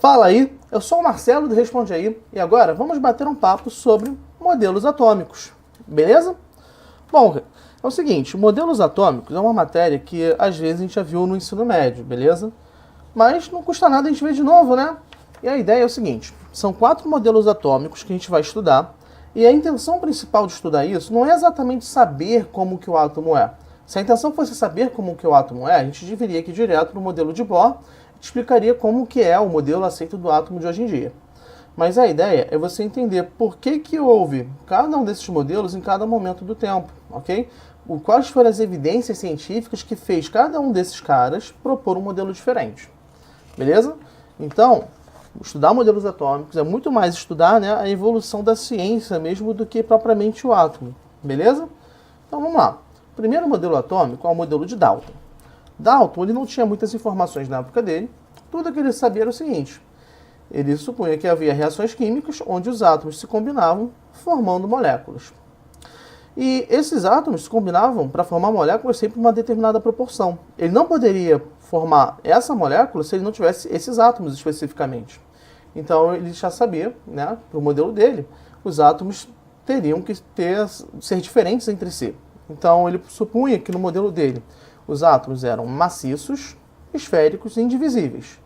Fala aí, eu sou o Marcelo do Responde Aí e agora vamos bater um papo sobre modelos atômicos, beleza? Bom, é o seguinte, modelos atômicos é uma matéria que às vezes a gente já viu no ensino médio, beleza? Mas não custa nada a gente ver de novo, né? E a ideia é o seguinte, são 4 modelos atômicos que a gente vai estudar e a intenção principal de estudar isso não é exatamente saber como que o átomo é. Se a intenção fosse saber como que o átomo é, a gente deveria aqui direto no modelo de Bohr, explicaria como que é o modelo aceito do átomo de hoje em dia. Mas a ideia é você entender por que houve cada um desses modelos em cada momento do tempo, ok? Quais foram as evidências científicas que fez cada um desses caras propor um modelo diferente, beleza? Então, estudar modelos atômicos é muito mais estudar, né, a evolução da ciência mesmo do que propriamente o átomo, beleza? Então vamos lá. O primeiro modelo atômico é o modelo de Dalton. Dalton ele não tinha muitas informações na época dele, tudo que ele sabia era o seguinte, ele supunha que havia reações químicas onde os átomos se combinavam formando moléculas. E esses átomos se combinavam para formar moléculas sempre em uma determinada proporção. Ele não poderia formar essa molécula se ele não tivesse esses átomos especificamente. Então ele já sabia, né, para o modelo dele, os átomos teriam que ser diferentes entre si. Então ele supunha que no modelo dele os átomos eram maciços, esféricos e indivisíveis.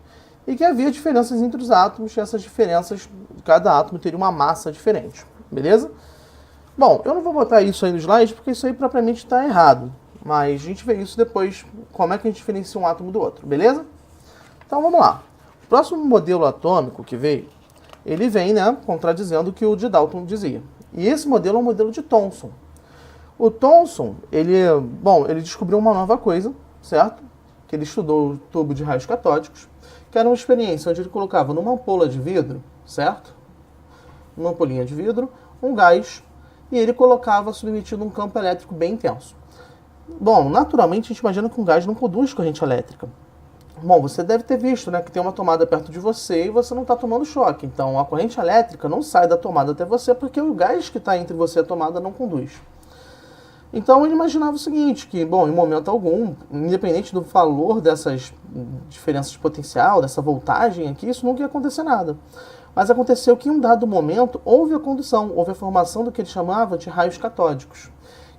E que havia diferenças entre os átomos, e essas diferenças, cada átomo teria uma massa diferente. Beleza? Bom, eu não vou botar isso aí no slide, porque isso aí propriamente está errado. Mas a gente vê isso depois, como é que a gente diferencia um átomo do outro, beleza? Então vamos lá. O próximo modelo atômico que veio, ele vem, né, contradizendo o que o de Dalton dizia. E esse modelo é o modelo de Thomson. O Thomson, ele descobriu uma nova coisa, certo? Que ele estudou o tubo de raios catódicos, que era uma experiência onde ele colocava numa ampola de vidro, certo? Uma ampolinha de vidro, um gás, e ele colocava submetido a um campo elétrico bem intenso. Bom, naturalmente a gente imagina que um gás não produz corrente elétrica. Bom, você deve ter visto, né, que tem uma tomada perto de você e você não está tomando choque. Então a corrente elétrica não sai da tomada até você porque o gás que está entre você e a tomada não conduz. Então ele imaginava o seguinte, que, bom, em momento algum, independente do valor dessas diferenças de potencial, dessa voltagem aqui, isso nunca ia acontecer nada. Mas aconteceu que em um dado momento houve a condução, houve a formação do que ele chamava de raios catódicos,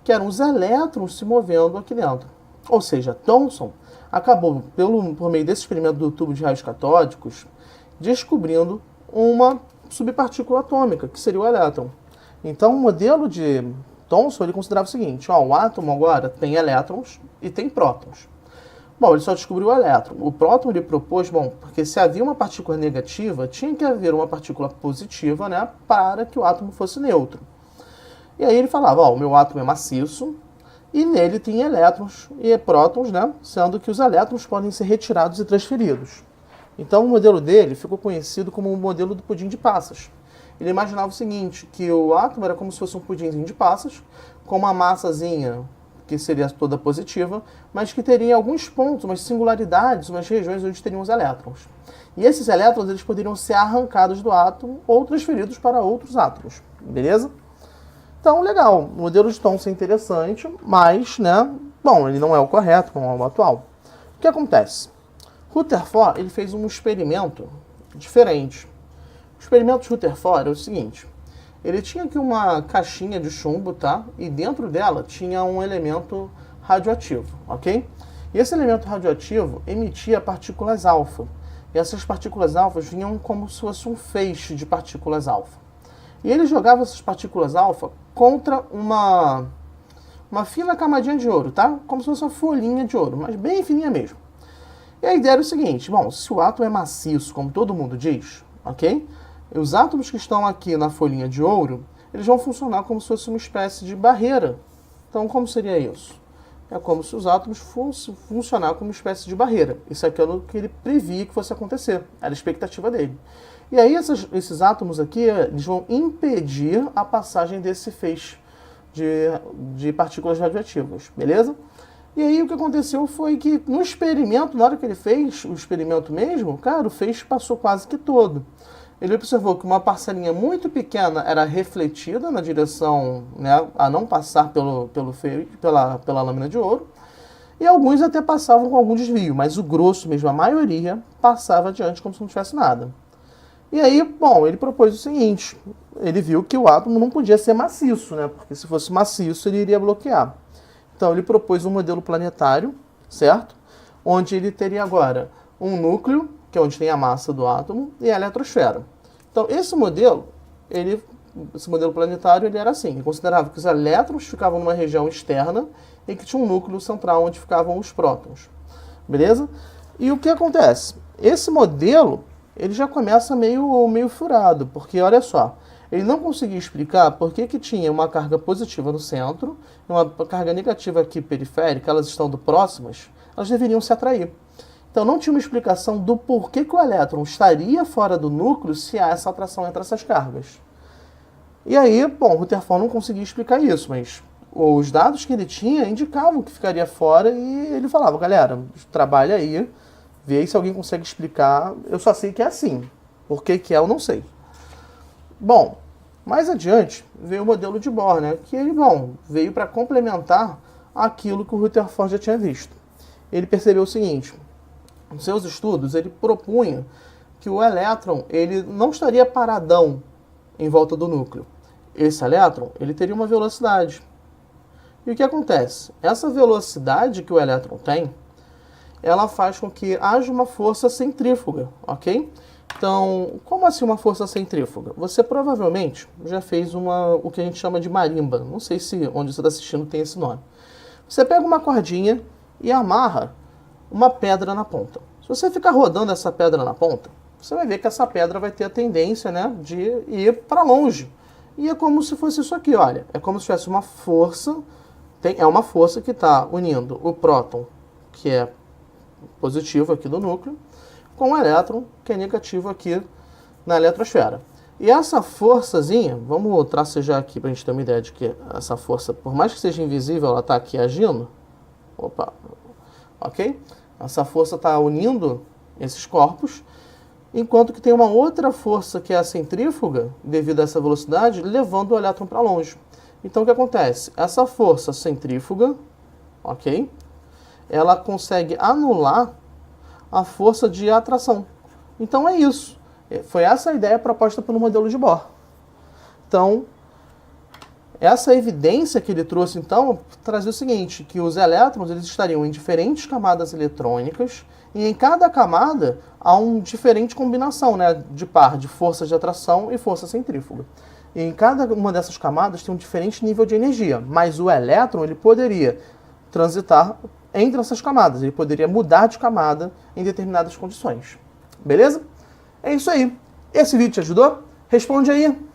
que eram os elétrons se movendo aqui dentro. Ou seja, Thomson acabou, por meio desse experimento do tubo de raios catódicos, descobrindo uma subpartícula atômica, que seria o elétron. Então o modelo de Thomson ele considerava o seguinte, o átomo agora tem elétrons e tem prótons. Bom, ele só descobriu o elétron. O próton ele propôs, porque se havia uma partícula negativa, tinha que haver uma partícula positiva, né, para que o átomo fosse neutro. E aí ele falava, o meu átomo é maciço e nele tem elétrons e prótons, né, sendo que os elétrons podem ser retirados e transferidos. Então o modelo dele ficou conhecido como o modelo do pudim de passas. Ele imaginava o seguinte, que o átomo era como se fosse um pudinzinho de passas, com uma massazinha que seria toda positiva, mas que teria alguns pontos, umas singularidades, umas regiões onde teriam os elétrons. E esses elétrons eles poderiam ser arrancados do átomo ou transferidos para outros átomos, beleza? Então, legal, o modelo de Thomson é interessante, mas, né, ele não é o correto, como é o atual. O que acontece? Rutherford ele fez um experimento diferente. O experimento de Rutherford é o seguinte, ele tinha aqui uma caixinha de chumbo, tá? E dentro dela tinha um elemento radioativo, ok? E esse elemento radioativo emitia partículas alfa. E essas partículas alfa vinham como se fosse um feixe de partículas alfa. E ele jogava essas partículas alfa contra uma fina camadinha de ouro, tá? Como se fosse uma folhinha de ouro, mas bem fininha mesmo. E a ideia era o seguinte, se o átomo é maciço, como todo mundo diz, ok? Os átomos que estão aqui na folhinha de ouro, eles vão funcionar como se fosse uma espécie de barreira. Então, como seria isso? É como se os átomos fossem funcionar como uma espécie de barreira. Isso é aquilo que ele previa que fosse acontecer. Era a expectativa dele. E aí, esses átomos aqui, eles vão impedir a passagem desse feixe de partículas radioativas. Beleza? E aí, o que aconteceu foi que, no experimento, na hora que ele fez o experimento mesmo, cara, o feixe passou quase que todo. Ele observou que uma parcelinha muito pequena era refletida na direção, né, a não passar pela lâmina de ouro, e alguns até passavam com algum desvio, mas o grosso mesmo, a maioria, passava adiante como se não tivesse nada. E aí, bom, ele propôs o seguinte, ele viu que o átomo não podia ser maciço, né? Porque se fosse maciço, ele iria bloquear. Então, ele propôs um modelo planetário, certo? Onde ele teria agora um núcleo, que é onde tem a massa do átomo, e a eletrosfera. Então, esse modelo planetário, ele era assim, ele considerava que os elétrons ficavam numa região externa e que tinha um núcleo central onde ficavam os prótons. Beleza? E o que acontece? Esse modelo, ele já começa meio furado, porque olha só, ele não conseguia explicar por que tinha uma carga positiva no centro e uma carga negativa aqui periférica, elas estando próximas, elas deveriam se atrair. Então não tinha uma explicação do porquê que o elétron estaria fora do núcleo se há essa atração entre essas cargas. E aí, bom, Rutherford não conseguia explicar isso, mas os dados que ele tinha indicavam que ficaria fora e ele falava, galera, trabalha aí, vê aí se alguém consegue explicar, eu só sei que é assim, por que é eu não sei. Bom, mais adiante veio o modelo de Bohr, né, que ele, bom, veio para complementar aquilo que o Rutherford já tinha visto. Ele percebeu o seguinte, nos seus estudos ele propunha que o elétron ele não estaria paradão em volta do núcleo. Esse elétron ele teria uma velocidade. E o que acontece? Essa velocidade que o elétron tem, ela faz com que haja uma força centrífuga, ok? Então, como assim uma força centrífuga? Você provavelmente já fez o que a gente chama de marimba. Não sei se onde você está assistindo tem esse nome. Você pega uma cordinha e amarra uma pedra na ponta. Se você ficar rodando essa pedra na ponta, você vai ver que essa pedra vai ter a tendência, né, de ir para longe. E é como se fosse isso aqui, olha. É como se tivesse uma força, é uma força que está unindo o próton, que é positivo aqui do núcleo, com o elétron, que é negativo aqui na eletrosfera. E essa forçazinha, vamos tracejar aqui para a gente ter uma ideia de que essa força, por mais que seja invisível, ela está aqui agindo. Opa, ok? Essa força está unindo esses corpos, enquanto que tem uma outra força que é a centrífuga, devido a essa velocidade, levando o elétron para longe. Então o que acontece? Essa força centrífuga, ok? Ela consegue anular a força de atração. Então é isso. Foi essa a ideia proposta pelo modelo de Bohr. Então, essa evidência que ele trouxe, então, trazia o seguinte, que os elétrons eles estariam em diferentes camadas eletrônicas e em cada camada há uma diferente combinação, né, de par de força de atração e força centrífuga. E em cada uma dessas camadas tem um diferente nível de energia, mas o elétron ele poderia transitar entre essas camadas, ele poderia mudar de camada em determinadas condições. Beleza? É isso aí. Esse vídeo te ajudou? Responde aí.